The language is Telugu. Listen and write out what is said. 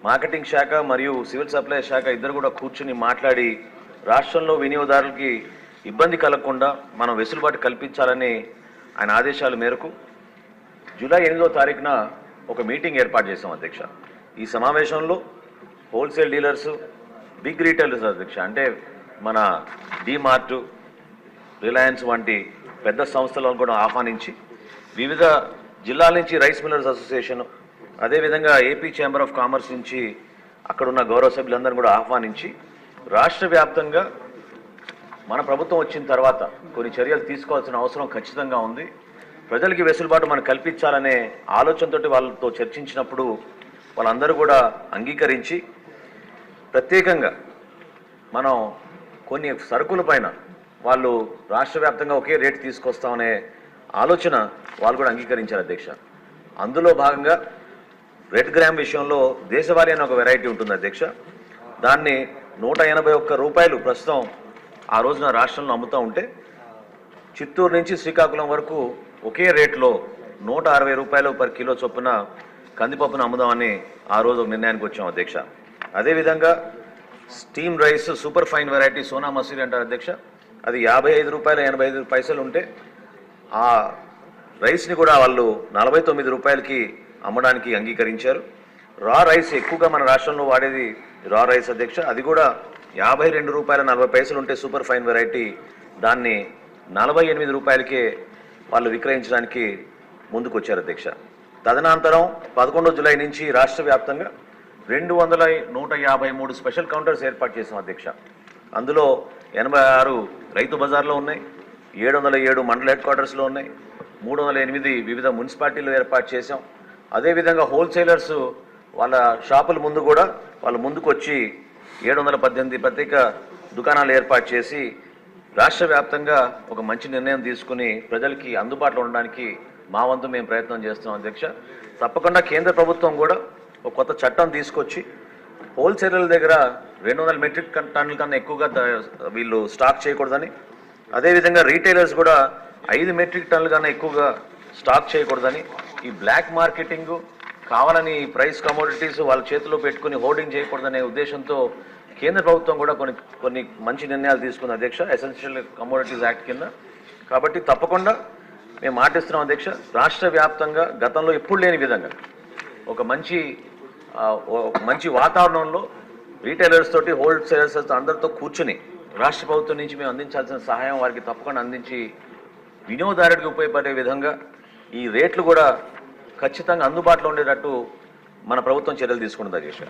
మార్కెటింగ్ శాఖ మరియు సివిల్ సప్లై శాఖ ఇద్దరు కూడా కూర్చుని మాట్లాడి రాష్ట్రంలో వినియోగదారులకి ఇబ్బంది కలగకుండా మనం వెసులుబాటు కల్పించాలని ఆయన ఆదేశాల మేరకు జూలై 8వ తారీఖున ఒక మీటింగ్ ఏర్పాటు చేశాం అధ్యక్ష. ఈ సమావేశంలో హోల్సేల్ డీలర్స్, బిగ్ రీటైలర్స్ అధ్యక్ష, అంటే మన డీమార్ట్, రిలయన్స్ వంటి పెద్ద సంస్థలను కూడా ఆహ్వానించి వివిధ జిల్లాల నుంచి రైస్ మిల్లర్స్ అసోసియేషన్, అదేవిధంగా ఏపీ ఛాంబర్ ఆఫ్ కామర్స్ నుంచి అక్కడున్న గౌరవ సభ్యులందరూ కూడా ఆహ్వానించి రాష్ట్ర వ్యాప్తంగా మన ప్రభుత్వం వచ్చిన తర్వాత కొన్ని చర్యలు తీసుకోవాల్సిన అవసరం ఖచ్చితంగా ఉంది. ప్రజలకి వెసులుబాటు మనం కల్పించాలనే ఆలోచనతోటి వాళ్ళతో చర్చించినప్పుడు వాళ్ళందరూ కూడా అంగీకరించి ప్రత్యేకంగా మనం కొన్ని సరుకుల పైన వాళ్ళు రాష్ట్ర వ్యాప్తంగా ఒకే రేటు తీసుకొస్తామనే ఆలోచన వాళ్ళు కూడా అంగీకరించారు అధ్యక్ష. అందులో భాగంగా రెడ్ గ్రామ్ విషయంలో దేశవారీ అనే ఒక వెరైటీ ఉంటుంది అధ్యక్ష. దాన్ని 181 రూపాయలు ప్రస్తుతం ఆ రోజున రాష్ట్రంలో అమ్ముతూ ఉంటే చిత్తూరు నుంచి శ్రీకాకుళం వరకు ఒకే రేట్లో 160 రూపాయలు పర్ కిలో చొప్పున కందిపప్పును అమ్ముదామని ఆ రోజు ఒక నిర్ణయానికి వచ్చాం అధ్యక్ష. అదేవిధంగా steam rice super fine variety Sona Masuri అంటారు అధ్యక్ష, అది 55 రూపాయలు 85 పైసలు ఉంటే ఆ రైస్ని కూడా వాళ్ళు 49 రూపాయలకి అమ్మడానికి అంగీకరించారు. రా రైస్ ఎక్కువగా మన రాష్ట్రంలో వాడేది రా రైస్ అధ్యక్ష, అది కూడా 52 రూపాయల 40 పైసలు ఉంటే సూపర్ ఫైన్ వెరైటీ దాన్ని 48 రూపాయలకే వాళ్ళు విక్రయించడానికి ముందుకు వచ్చారు అధ్యక్ష. తదనంతరం 11 జూలై నుంచి రాష్ట్ర వ్యాప్తంగా 153 స్పెషల్ కౌంటర్స్ ఏర్పాటు చేసాం అధ్యక్ష. అందులో 86 రైతు బజార్లో ఉన్నాయి, 707 మండల హెడ్ క్వార్టర్స్లో ఉన్నాయి, 308 వివిధ మున్సిపాలిటీలు ఏర్పాటు చేశాం. అదేవిధంగా హోల్సేలర్స్ వాళ్ళ షాపుల ముందు కూడా వాళ్ళు ముందుకు వచ్చి 718 ప్రత్యేక దుకాణాలు ఏర్పాటు చేసి రాష్ట్ర వ్యాప్తంగా ఒక మంచి నిర్ణయం తీసుకుని ప్రజలకి అందుబాటులో ఉండడానికి మా వంతు మేము ప్రయత్నం చేస్తున్నాం అధ్యక్ష. తప్పకుండా కేంద్ర ప్రభుత్వం కూడా ఒక కొత్త చట్టం తీసుకొచ్చి హోల్సేలర్ల దగ్గర 200 మెట్రిక్ టన్నుల కన్నా ఎక్కువగా వీళ్ళు స్టాక్ చేయకూడదని, అదేవిధంగా రీటైలర్స్ కూడా 5 మెట్రిక్ టన్నుల కన్నా ఎక్కువగా స్టాక్ చేయకూడదని, ఈ బ్లాక్ మార్కెటింగ్ కావాలని ప్రైస్ కమోడిటీస్ వాళ్ళ చేతిలో పెట్టుకుని హోర్డింగ్ చేయకూడదనే ఉద్దేశంతో కేంద్ర ప్రభుత్వం కూడా కొన్ని మంచి నిర్ణయాలు తీసుకుంది అధ్యక్ష, ఎసెన్షియల్ కమోడిటీస్ యాక్ట్ కింద. కాబట్టి తప్పకుండా మేము మాటిస్తున్నాం అధ్యక్ష, రాష్ట్ర వ్యాప్తంగా గతంలో ఎప్పుడు లేని విధంగా ఒక మంచి వాతావరణంలో రీటైలర్స్ తోటి హోల్సేలర్స్ అందరితో కూర్చుని రాష్ట్ర ప్రభుత్వం నుంచి మేము అందించాల్సిన సహాయం వారికి తప్పకుండా అందించి వినియోగదారుడికి ఉపయోగపడే విధంగా ఈ రేట్లు కూడా ఖచ్చితంగా అందుబాటులో ఉండేటట్టు మన ప్రభుత్వం చర్యలు తీసుకుంటుంది అధ్యక్ష.